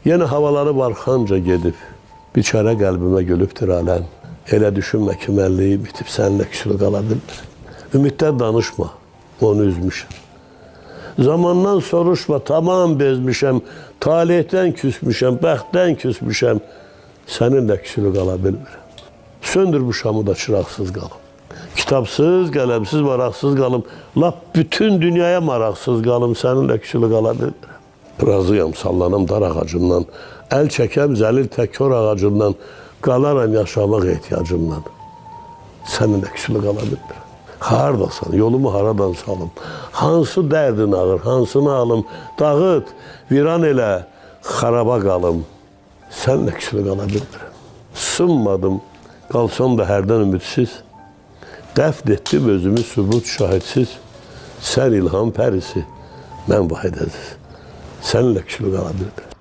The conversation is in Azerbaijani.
Yenə havaları barxanca gedib, biçara qəlbimə gülübdür aləm. Elə düşünmə ki, mənliyi bitib, səninlə küsülü qala bilmir. Ümiddən danışma, onu üzmüşəm. Zamandan soruşma, tamam bezmişəm, talihdən küsmüşəm, bəxtdən küsmüşəm. Səninlə küsülü qala bilmirəm. Söndür bu şamı da çıraqsız qalım. Kitabsız, qələmsiz, maraqsız qalım. Lap bütün dünyaya maraqsız qalım, səninlə küsülü qala bilmirəm. Razıyam, sallanam dar ağacından, əl çəkəm zəlil təkör ağacından, qalaram yaşamaq ehtiyacımdan. Səninlə küsülü qala bilmirəm. Haradasan, yolumu haradan salım, hansı dərdin ağır, hansını alım, dağıt, viran elə, xaraba qalım. Səninlə küsülü qala bilmirəm. Sınmadım, qalsam da hərdən ümidsiz, dəfn etdim özümü sübut şahidsiz, sən ilham pərisi, mən vahid əziz. Səninlə küsülü qala bilmirəm.